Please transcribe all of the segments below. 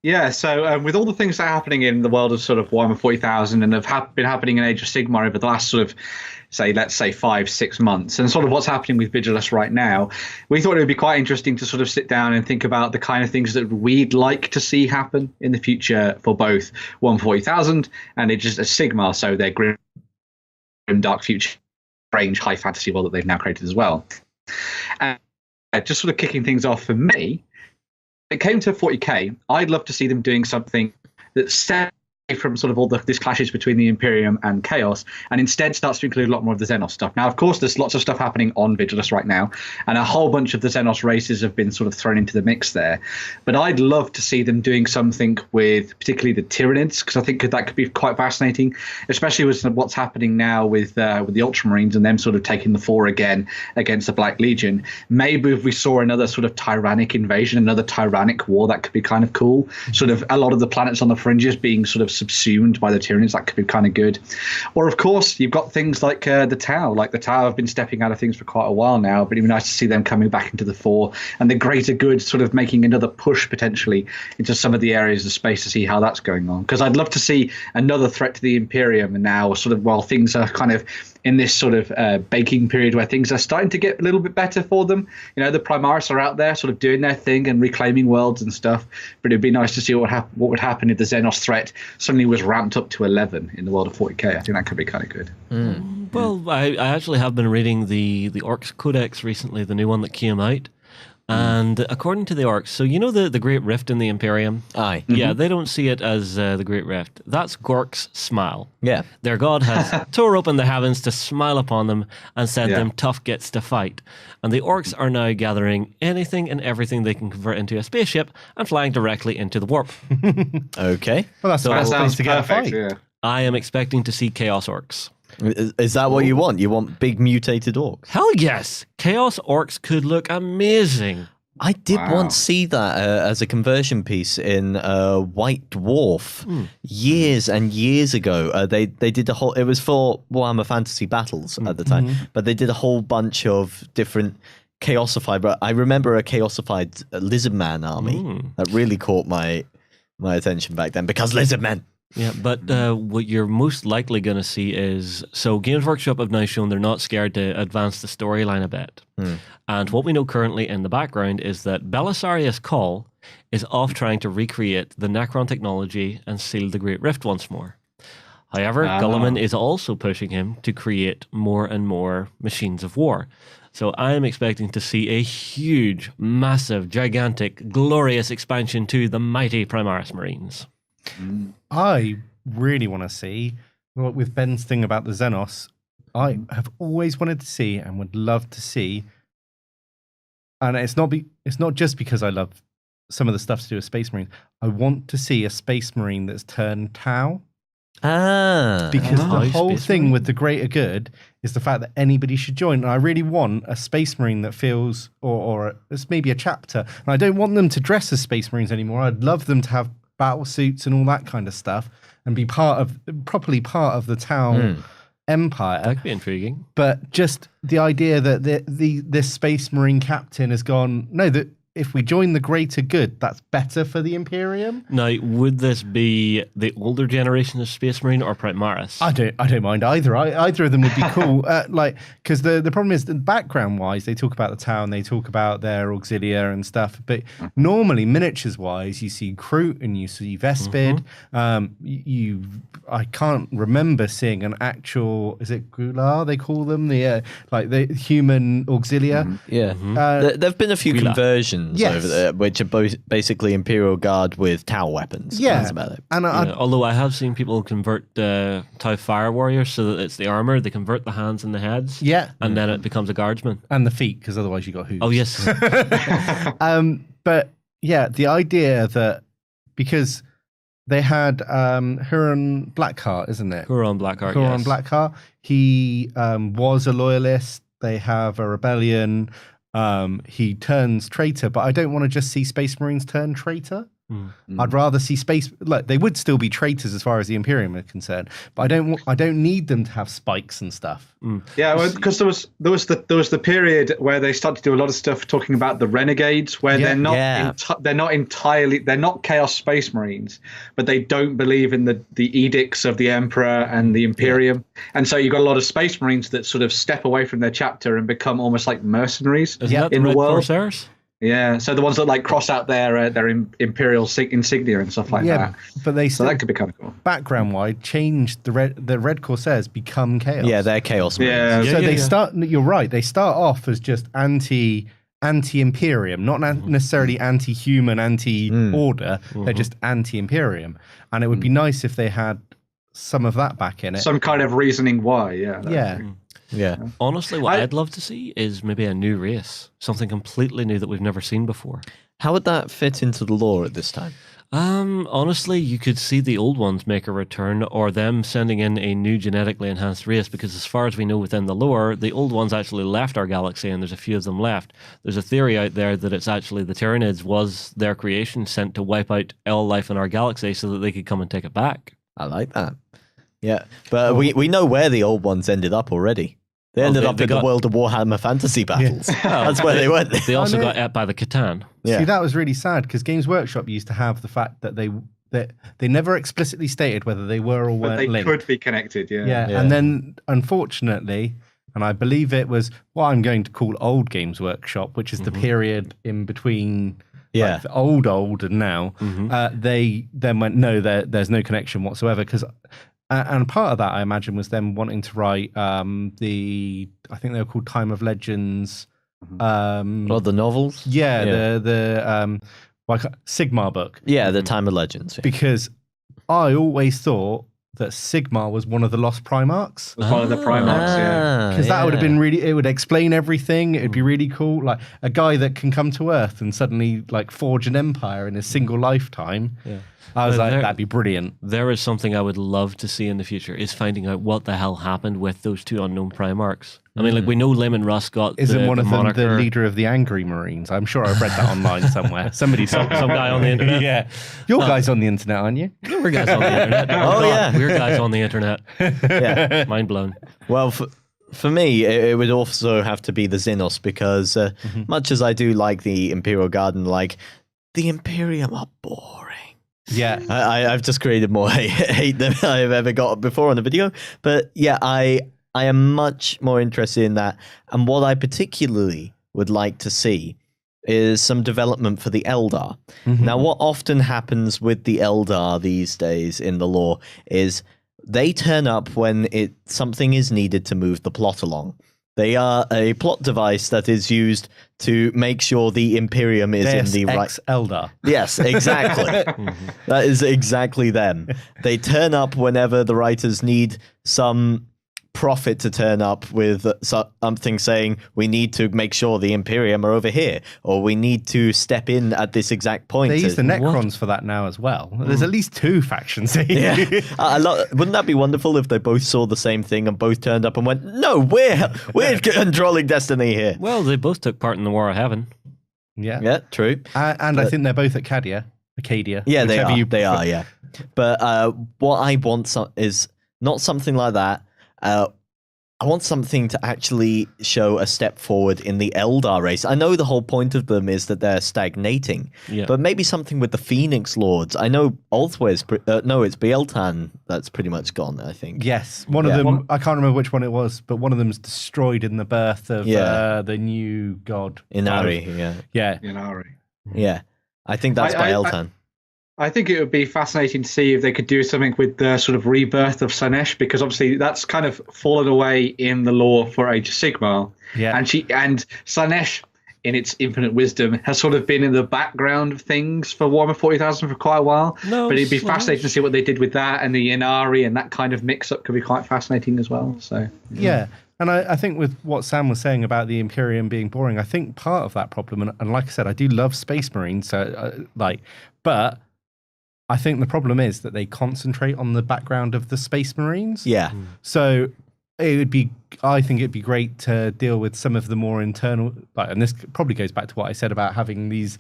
Yeah, so with all the things that are happening in the world of sort of Warhammer 40,000 and been happening in Age of Sigmar over the last sort of, say, let's say 5, 6 months, and sort of what's happening with Vigilus right now, we thought it would be quite interesting to sort of sit down and think about the kind of things that we'd like to see happen in the future for both Warhammer 40,000 and Age of Sigmar, so their grim, dark future, strange high fantasy world that they've now created as well. And just sort of kicking things off for me, it came to 40k, I'd love to see them doing something that's set from sort of all this clashes between the Imperium and Chaos, and instead starts to include a lot more of the Xenos stuff. Now, of course, there's lots of stuff happening on Vigilus right now, and a whole bunch of the Xenos races have been sort of thrown into the mix there. But I'd love to see them doing something with particularly the Tyranids, because I think that could be quite fascinating, especially with what's happening now with the Ultramarines and them sort of taking the fore again against the Black Legion. Maybe if we saw another sort of tyrannic invasion, another tyrannic war, that could be kind of cool. Sort of a lot of the planets on the fringes being sort of subsumed by the Tyranids, that could be kind of good. Or of course you've got things like the Tau. Like the Tau have been stepping out of things for quite a while now, but it'd be nice to see them coming back into the fore, and the greater good sort of making another push potentially into some of the areas of space to see how that's going on, because I'd love to see another threat to the Imperium. And now sort of while things are kind of in this sort of baking period where things are starting to get a little bit better for them, you know, the Primaris are out there sort of doing their thing and reclaiming worlds and stuff, but it'd be nice to see what would happen if the Xenos threat suddenly was ramped up to 11 in the world of 40k. I think that could be kind of good. Well, I actually have been reading the Orcs Codex recently, the new one that came out. And according to the Orcs, so you know the Great Rift in the Imperium? Aye. Yeah, they don't see it as the Great Rift. That's Gork's smile. Yeah. Their god has tore open the heavens to smile upon them and sent them tough gits to fight. And the Orcs are now gathering anything and everything they can convert into a spaceship and flying directly into the warp. Okay. Well, that's That the sounds place to get a perfect. fight. Yeah. I am expecting to see Chaos Orcs. Is that what you want? You want big mutated orcs? Hell yes! Chaos Orcs could look amazing. I did once see that as a conversion piece in White Dwarf years and years ago. They did a whole. It was for Warhammer Fantasy Battles at the time, but they did a whole bunch of different chaosified. But I remember a chaosified lizard man army that really caught my attention back then, because lizard men. Yeah, but what you're most likely going to see is, so Games Workshop have now shown they're not scared to advance the storyline a bit. And what we know currently in the background is that Belisarius Cawl is off trying to recreate the Necron technology and seal the Great Rift once more. However, Gulliman is also pushing him to create more and more machines of war. So I am expecting to see a huge, massive, gigantic, glorious expansion to the mighty Primaris Marines. I really want to see, well, with Ben's thing about the Xenos, I have always wanted to see and would love to see, and it's not just because I love some of the stuff to do with Space Marines. I want to see a Space Marine that's turned Tau. Because the whole thing with the greater good is the fact that anybody should join. And I really want a Space Marine that feels, or it's maybe a chapter. And I don't want them to dress as Space Marines anymore. I'd love them to have battle suits and all that kind of stuff and be properly part of the Tau empire. That could be intriguing. But just the idea that this Space Marine captain has gone, no, that if we join the greater good, that's better for the Imperium. Now, would this be the older generation of Space Marine or Primaris? I don't mind either. Either of them would be cool. Because the problem is, background wise, they talk about the town, they talk about their auxilia and stuff. But normally, miniatures wise, you see Kroot and you see Vespid. I can't remember seeing an actual. Is it Gular? They call them the human auxilia. There've been a few conversions Yes. over there, which are both basically Imperial Guard with Tau weapons. Yeah, That's about it. And although I have seen people convert Tau Fire Warriors so that it's the armor, they convert the hands and the heads. Yeah. And then it becomes a guardsman. And the feet, because otherwise you got hooves. Oh, yes. But yeah, the idea that because they had Huron Blackheart, isn't it? Huron Blackheart, Huron yes. Blackheart. He was a loyalist. They have a rebellion. He turns traitor, but I don't want to just see Space Marines turn traitor. I'd rather see space. Like they would still be traitors as far as the Imperium are concerned, but I don't need them to have spikes and stuff. Yeah, because there was the period where they started to do a lot of stuff talking about the renegades, where they're not Chaos Space Marines, but they don't believe in the edicts of the Emperor and the Imperium, and so you've got a lot of Space Marines that sort of step away from their chapter and become almost like mercenaries in the world. Corsairs? Yeah, so the ones that like cross out their imperial insignia and stuff like that. But they so that could be kind of cool. Background-wide, changed the red Corsairs become Chaos. Yeah, they're Chaos Marines. So they start. You're right. They start off as just anti-Imperium, not necessarily anti-human, anti-order. They're just anti-Imperium, and it would be nice if they had some of that back in it. Some kind of reasoning why. Yeah. Honestly, what I'd love to see is maybe a new race, something completely new that we've never seen before. How would that fit into the lore at this time? Honestly, you could see the old ones make a return, or them sending in a new genetically enhanced race, because as far as we know within the lore, the old ones actually left our galaxy, and there's a few of them left. There's a theory out there that it's actually the Tyranids was their creation sent to wipe out all life in our galaxy so that they could come and take it back. I like that. Yeah, but we know where the old ones ended up already. They ended up in the world of Warhammer Fantasy Battles. That's where they went. They also got ate by the Catan. Yeah. See, that was really sad because Games Workshop used to have the fact that they never explicitly stated whether they were or weren't linked. They could be connected, yeah. And then, unfortunately, and I believe it was what I'm going to call old Games Workshop, which is the period in between like, the old and now, they then went, no, there's no connection whatsoever because... and part of that, I imagine, was them wanting to write I think they were called Time of Legends. The novels? Yeah. The Sigmar book. Yeah, the Time of Legends. Yeah. Because I always thought that Sigmar was one of the lost Primarchs. It was one of the Primarchs, Because that would have been it would explain everything. It'd be really cool. Like a guy that can come to Earth and suddenly like forge an empire in a single lifetime. Yeah. I was that'd be brilliant. There is something I would love to see in the future is finding out what the hell happened with those two unknown Primarchs. I mean, like we know Layman Russ got Isn't one of them moniker. the leader of the Angry Marines? I'm sure I've read that online somewhere. Some guy on the internet. Yeah. You're guys on the internet, aren't you? We're guys on the internet. We're guys on the internet. Yeah. Mind blown. Well, for me, it would also have to be the Xenos because much as I do like the Imperial Garden, like the Imperium are boring. Yeah, I've just created more hate than I've ever got before on a video. But yeah, I am much more interested in that. And what I particularly would like to see is some development for the Eldar. Now, what often happens with the Eldar these days in the lore is they turn up when something is needed to move the plot along. They are a plot device that is used to make sure the Imperium is in the right... Eldar. Yes, exactly. That is exactly them. They turn up whenever the writers need some prophet to turn up with something saying, we need to make sure the Imperium are over here, or we need to step in at this exact point. They use the Necrons for that now as well. There's at least two factions here. Yeah. Wouldn't that be wonderful if they both saw the same thing and both turned up and went, no, we're controlling destiny here. Well, they both took part in the War of Heaven. Yeah, true. And I think they're both Acadia. Yeah, they are, yeah. But what I want is not something like that. I want something to actually show a step forward in the Eldar race. I know the whole point of them is that they're stagnating, but maybe something with the Phoenix Lords. I know Ulthway's, it's Bealtan that's pretty much gone, I think. Yes, one of them, I can't remember which one it was, but one of them's destroyed in the birth of the new god. Inari, Yeah. Inari. Yeah, I think that's Bealtan. I think it would be fascinating to see if they could do something with the sort of rebirth of Slaanesh, because obviously that's kind of fallen away in the lore for Age of Sigmar. Yeah. And Slaanesh, in its infinite wisdom, has sort of been in the background of things for Warhammer 40,000 for quite a while. But it'd be fascinating to see what they did with that, and the Inari and that kind of mix-up could be quite fascinating as well. So yeah. And I think with what Sam was saying about the Imperium being boring, I think part of that problem, and like I said, I do love Space Marines, but I think the problem is that they concentrate on the background of the Space Marines. Yeah. So I think it'd be great to deal with some of the more internal, and this probably goes back to what I said about having these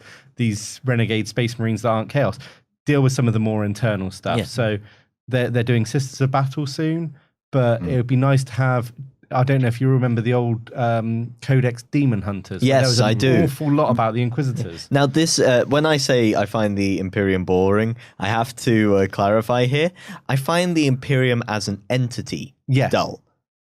renegade space marines that aren't chaos. Deal with some of the more internal stuff. Yeah. So they're doing Sisters of Battle soon, but it would be nice to have. I don't know if you remember the old Codex Demon Hunters. Yes, I do. There was an awful lot about the Inquisitors. Now, this when I say I find the Imperium boring, I have to clarify here. I find the Imperium as an entity dull.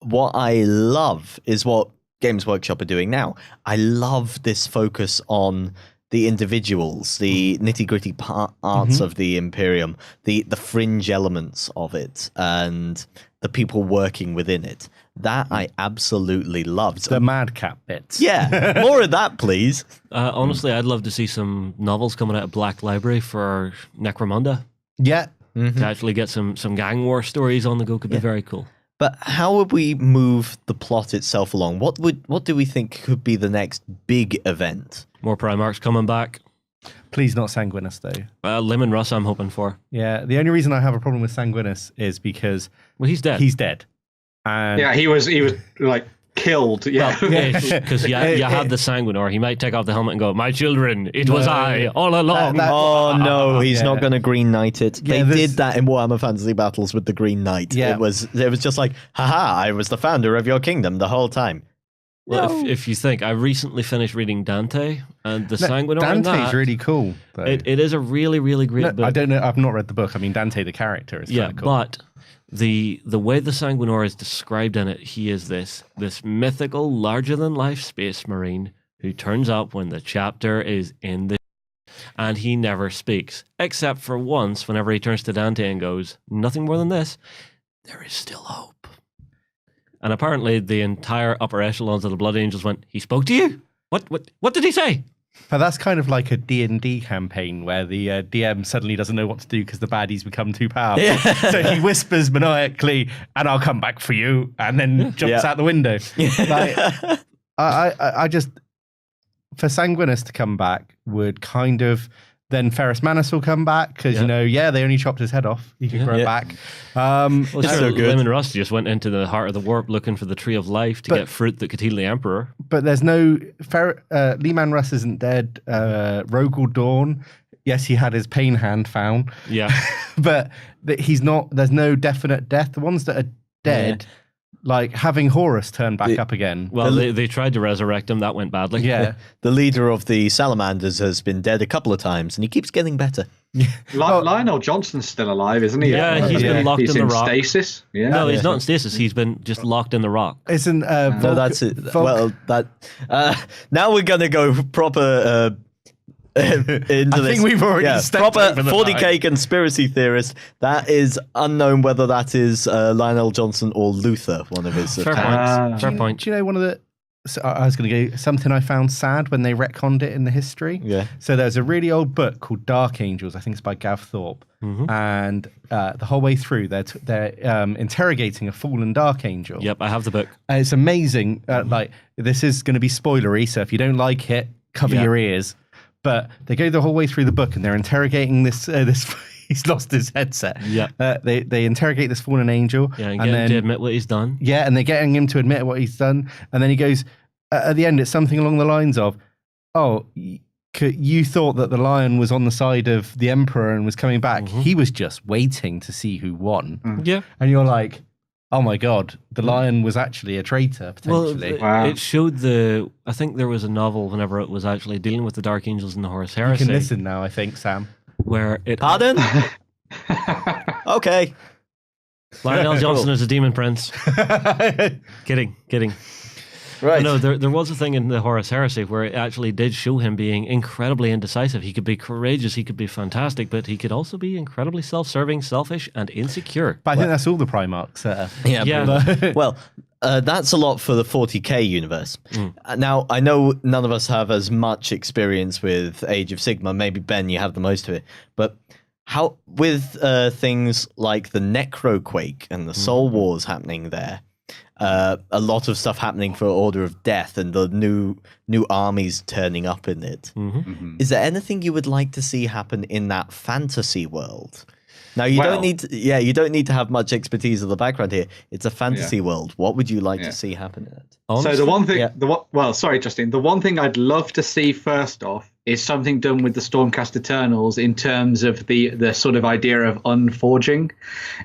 What I love is what Games Workshop are doing now. I love this focus on the individuals, the nitty-gritty parts of the Imperium, the fringe elements of it, and the people working within it. That I absolutely loved. The madcap bits. Yeah, more of that, please. Honestly, I'd love to see some novels coming out of Black Library for Necromunda. Yeah. To actually get some gang war stories on the go could be very cool. But how would we move the plot itself along? What do we think could be the next big event? More Primarchs coming back. Please not Sanguinus, though. Lim and Russ I'm hoping for. Yeah, the only reason I have a problem with Sanguinus is because... Well, he's dead. He's dead. And Yeah, he was like killed. Yeah. Because you have the Sanguinor. He might take off the helmet and go, "My children, it was I all along." Oh no, he's not going to Green Knight it. Yeah, they did that in Warhammer Fantasy Battles with the Green Knight. Yeah. It was just like, haha, I was the founder of your kingdom the whole time. Well, if you think, I recently finished reading Dante, and the Sanguinor in Dante's that, really cool. Though. it is a really, really great book. I don't know. I've not read the book. I mean, Dante, the character, is Yeah, kind of cool. but the way the Sanguinor is described in it, he is this mythical, larger-than-life space marine who turns up when the chapter is in the... And he never speaks, except for once, whenever he turns to Dante and goes, "Nothing more than this, there is still hope." And apparently the entire upper echelons of the Blood Angels went, "He spoke to you? What did he say?" But that's kind of like a D&D campaign where the DM suddenly doesn't know what to do because the baddies become too powerful. So he whispers maniacally, "And I'll come back for you," and then jumps out the window. Like, I just, for Sanguinus to come back would kind of, then Ferrus Manus will come back because, they only chopped his head off. He can grow it back. Well, It's sure, so good. Lim and Russ just went into the heart of the warp looking for the Tree of Life to get fruit that could heal the Emperor. But there's no, Leman Russ isn't dead. Rogel Dawn, yes, he had his pain hand found. Yeah. But he's not, there's no definite death. The ones that are dead... Like having Horus turn back up again. Well, they tried to resurrect him. That went badly. Yeah. The leader of the Salamanders has been dead a couple of times, and he keeps getting better. Lionel Johnson's still alive, isn't he? Yeah, he's been locked he's in the rock. stasis. Yeah. No, he's not in stasis. He's been just locked in the rock. Isn't No, that's it. Well, now we're gonna go proper into I this. think we've already stepped proper over the 40k line. conspiracy theorist. That is unknown whether that is Lionel Johnson or Luther, one of his Fair parents. point. Fair point. Do you know one of the? So I was going to go something I found sad when they retconned it in the history. Yeah. So there's a really old book called Dark Angels. I think it's by Gav Thorpe, and the whole way through they're interrogating a fallen Dark Angel. Yep, I have the book. It's amazing. Like this is going to be spoilery, so if you don't like it, cover your ears. But they go the whole way through the book and they're interrogating this. He's lost his headset. Yeah. They interrogate this fallen angel. Yeah, and get him to admit what he's done. Yeah, and they're getting him to admit what he's done. And then he goes, at the end, it's something along the lines of, "Oh, you thought that the lion was on the side of the emperor and was coming back. He was just waiting to see who won." Yeah. And you're like, oh my God, the lion was actually a traitor, potentially. Well, it showed I think there was a novel whenever it was actually dealing with the Dark Angels and the Horus You Heresy. can listen now, I think, Sam. Where it... Pardon? Okay. Lionel Johnson is a demon prince. Kidding. Right. No, there was a thing in the Horus Heresy where it actually did show him being incredibly indecisive. He could be courageous, he could be fantastic, but he could also be incredibly self-serving, selfish, and insecure. But I think that's all the Primarchs. Yeah. Well, that's a lot for the 40k universe. Now, I know none of us have as much experience with Age of Sigmar. Maybe, Ben, you have the most of it. But how, with things like the Necroquake and the Soul Wars happening there, a lot of stuff happening for Order of Death and the new armies turning up in it. Is there anything you would like to see happen in that fantasy world? Now you Well- don't need to, you don't need to have much expertise of the background here. It's a fantasy world. What would you like to see happen in it? Honestly, So the one thing, yeah. well, sorry, Justin. The one thing I'd love to see first off is something done with the Stormcast Eternals in terms of the sort of idea of unforging.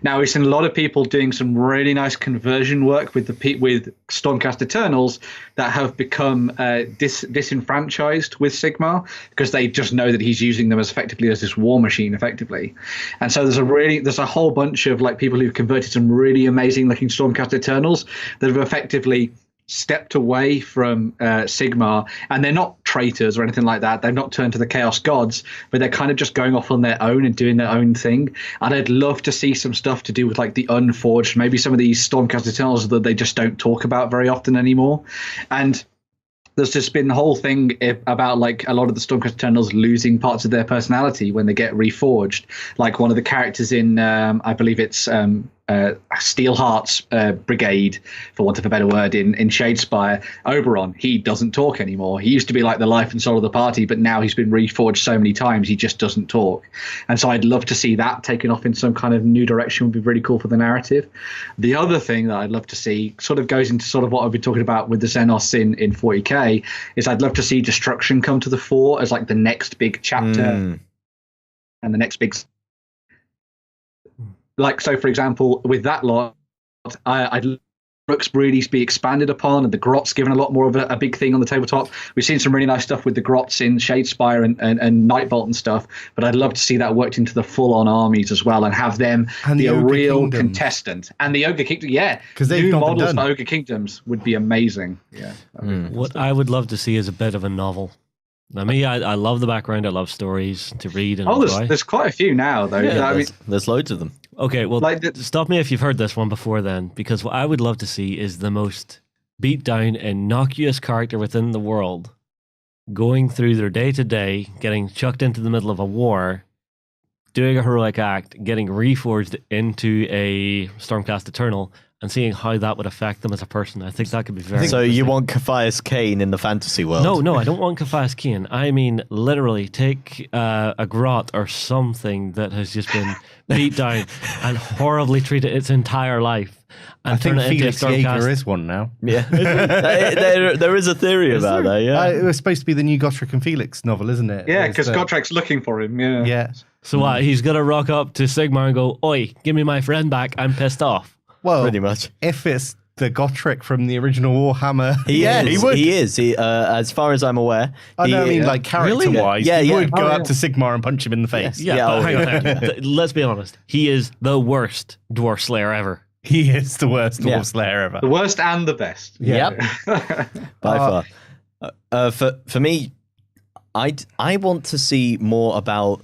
Now we've seen a lot of people doing some really nice conversion work with with Stormcast Eternals that have become disenfranchised with Sigmar because they just know that he's using them as effectively as this war machine, effectively. And so there's a whole bunch of like people who've converted some really amazing looking Stormcast Eternals that have effectively stepped away from Sigmar, and they're not traitors or anything like that. They've not turned to the Chaos Gods, but they're kind of just going off on their own and doing their own thing. And I'd love to see some stuff to do with like the Unforged, maybe some of these Stormcast Eternals that they just don't talk about very often anymore. And there's just been the whole thing about like a lot of the Stormcast Eternals losing parts of their personality when they get reforged. Like one of the characters in, I believe it's Steelheart's brigade, for want of a better word, in Shadespire, Oberon, he doesn't talk anymore. He used to be like the life and soul of the party, but now he's been reforged so many times he just doesn't talk. And so I'd love to see that taken off in some kind of new direction. Would be really cool for the narrative. The other thing that I'd love to see sort of goes into sort of what I've been talking about with the Xenos in 40k is I'd love to see Destruction come to the fore as like the next big chapter and the next big, like, so for example, with that lot, I'd Brooks really be expanded upon, and the Grots given a lot more of a big thing on the tabletop. We've seen some really nice stuff with the Grots in Shadespire and Nightbolt and stuff, but I'd love to see that worked into the full-on armies as well and have them And be the a Ogre real Kingdoms. contestant. And the Ogre Kingdom, yeah, 'Cause they've new not been models done. for Ogre Kingdoms would be amazing. Yeah. what I would love to see is a bit of a novel. Now, me, I love the background. I love stories to read and Oh, enjoy. there's quite a few now, though. Yeah, I mean, there's loads of them. Okay, well, Like stop me if you've heard this one before then, because what I would love to see is the most beat down, innocuous character within the world going through their day to day, getting chucked into the middle of a war, doing a heroic act, getting reforged into a Stormcast Eternal, and seeing how that would affect them as a person. I think that could be very So you interesting. want Cathias Kane in the fantasy world? No, I don't want Cathias Kane. I mean, literally, take a grot or something that has just been beat down and horribly treated its entire life, and I think turn it into a Felix Jaeger Stormcast. is one now. Yeah. there is a theory about that, yeah. It was supposed to be the new Gotrek and Felix novel, isn't it? yeah, It's because the- Gotrek's looking for him. Yeah. Yeah. So what? He's gonna rock up to Sigmar and go, "Oi, give me my friend back. I'm pissed off." Well, Pretty much. if it's the Gotrek from the original Warhammer, He is. He, as far as I'm aware. I know, I mean, like character-wise, Yeah, he yeah. would go Oh, up yeah. to Sigmar and punch him in the face. Yeah, Yeah, but oh, hang on. Let's be honest. He is the worst dwarf slayer ever. He is the worst Dwarf Yeah. Slayer ever. The worst and the best. Yep. By far. For me, I want to see more about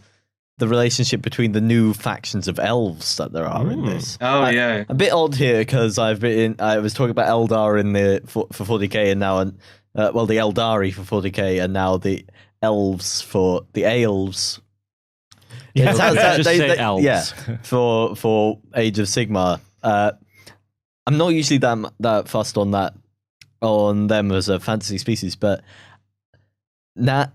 the relationship between the new factions of elves that there are in this. Oh, yeah. A bit odd here because I was talking about Eldar in for 40k and now the Eldari for 40k and now the elves for the Elves. Yeah, It sounds just say elves. Yeah, for Age of Sigmar. I'm not usually that fussed on them as a fantasy species, but one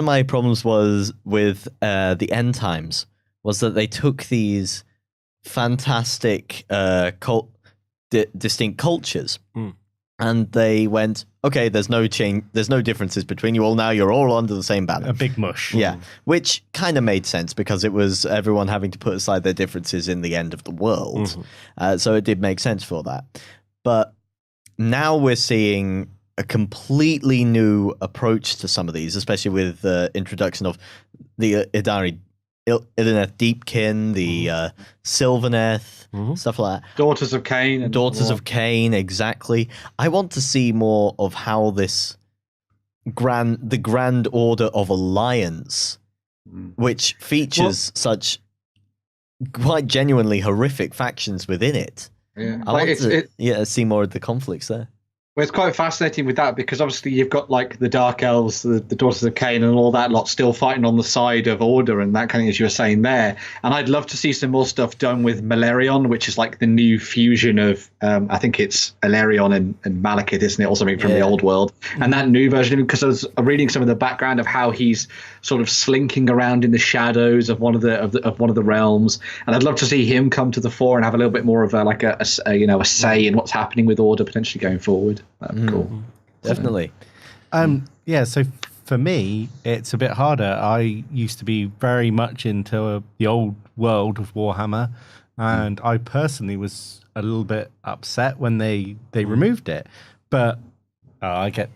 of my problems was with the End Times was that they took these fantastic distinct cultures and they went, okay, there's no differences between you all now. You're all under the same banner. A big mush. Yeah, which kind of made sense because it was everyone having to put aside their differences in the end of the world. So it did make sense for that. But now we're seeing a completely new approach to some of these, especially with the introduction of the Idari, Ilineth Deepkin, the Sylvaneth, stuff like that. Daughters of Cain. And Daughters of Cain, exactly. I want to see more of how the Grand Order of Alliance, which features such quite genuinely horrific factions within it. Yeah. I want to see more of the conflicts there. Well, it's quite fascinating with that because obviously you've got like the Dark Elves, the Daughters of Cain, and all that lot still fighting on the side of Order and that kind of, as you were saying there. And I'd love to see some more stuff done with Malerion, which is like the new fusion of, I think it's Elarion and Malekith, isn't it? Or something from the old world. And that new version of him, because I was reading some of the background of how he's sort of slinking around in the shadows of one of the realms. And I'd love to see him come to the fore and have a little bit more of a say in what's happening with Order potentially going forward. That'd be cool. Definitely. Yeah, so for me, it's a bit harder. I used to be very much into the old world of Warhammer, and I personally was a little bit upset when they removed it. But I get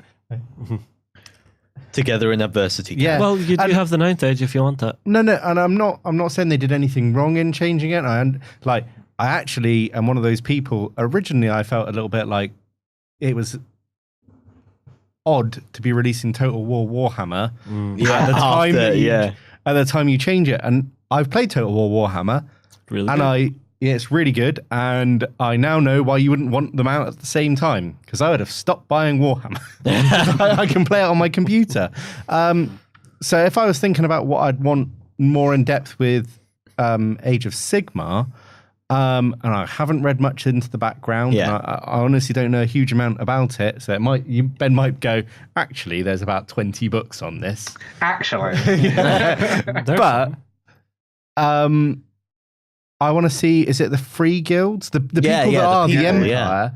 Together in adversity. Yeah. Well, you do have the Ninth Age if you want that. No, and I'm not saying they did anything wrong in changing it. I actually am one of those people. Originally, I felt a little bit like it was odd to be releasing Total War Warhammer at the time at the time you change it. And I've played Total War Warhammer, Really and good. it's really good. And I now know why you wouldn't want them out at the same time, because I would have stopped buying Warhammer. I can play it on my computer. So if I was thinking about what I'd want more in depth with Age of Sigmar, and I haven't read much into the background. Yeah. And I honestly don't know a huge amount about it. So Ben might go, actually, there's about 20 books on this. Actually. But I want to see, is it the free guilds? The people that are the Empire? Yeah.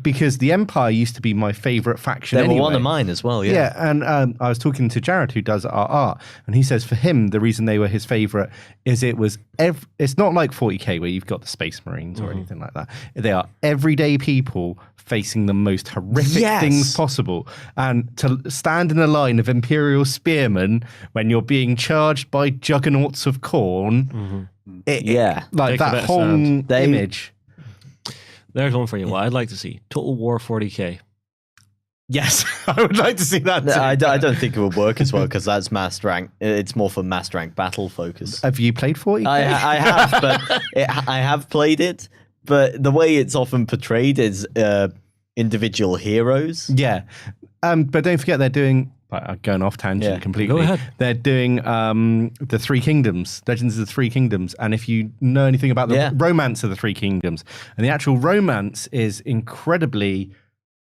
Because the Empire used to be my favorite faction They were anyway. one of mine as well, yeah. Yeah, and I was talking to Jared, who does our art, and he says for him, the reason they were his favorite is it was it's not like 40k where you've got the Space Marines or anything like that. They are everyday people facing the most horrific things possible. And to stand in a line of Imperial spearmen when you're being charged by juggernauts of Khorne, Take that a bit of whole sound. image. There's one for you. What I'd like to see: Total War 40k. Yes, I would like to see that too. I don't think it would work as well because that's mass rank. It's more for mass rank battle focus. Have you played 40k? I have, but I have played it. But the way it's often portrayed is individual heroes. Yeah, but don't forget they're doing. I'm going off tangent completely. Go ahead. They're doing the Three Kingdoms, Legends of the Three Kingdoms, and if you know anything about the romance of the Three Kingdoms, and the actual romance is incredibly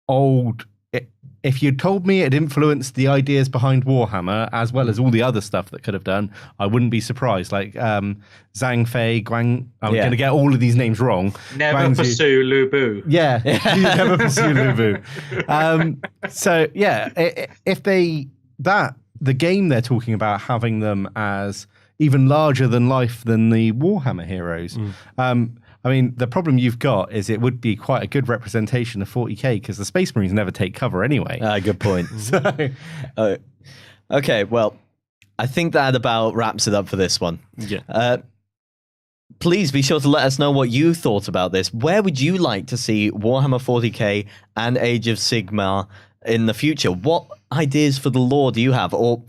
old. If you'd told me it influenced the ideas behind Warhammer as well as all the other stuff that could have done, I wouldn't be surprised. Like Zhang Fei, Guang. I'm going to get all of these names wrong. Never Guangzhou. pursue Lu Bu. Yeah, you never pursue Lu Bu. So yeah, if the game they're talking about having them as even larger than life than the Warhammer heroes. I mean, the problem you've got is it would be quite a good representation of 40k because the Space Marines never take cover anyway. Good point. Okay, well, I think that about wraps it up for this one. Yeah. Please be sure to let us know what you thought about this. Where would you like to see Warhammer 40k and Age of Sigmar in the future? What ideas for the lore do you have? Or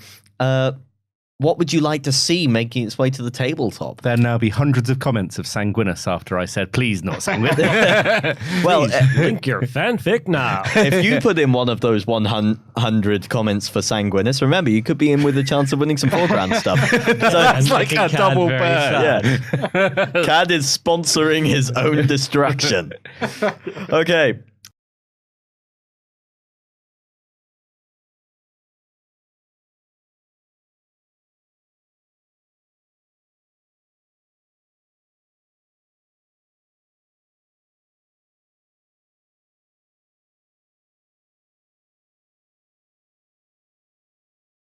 what would you like to see making its way to the tabletop? There'll now be hundreds of comments of Sanguinus after I said, please not Sanguinus. Well, Think your fanfic now. if you put in one of those 100 comments for Sanguinus, remember, you could be in with a chance of winning some foreground stuff. So It's like a double very bird. sad. Cad is sponsoring his own destruction. Okay,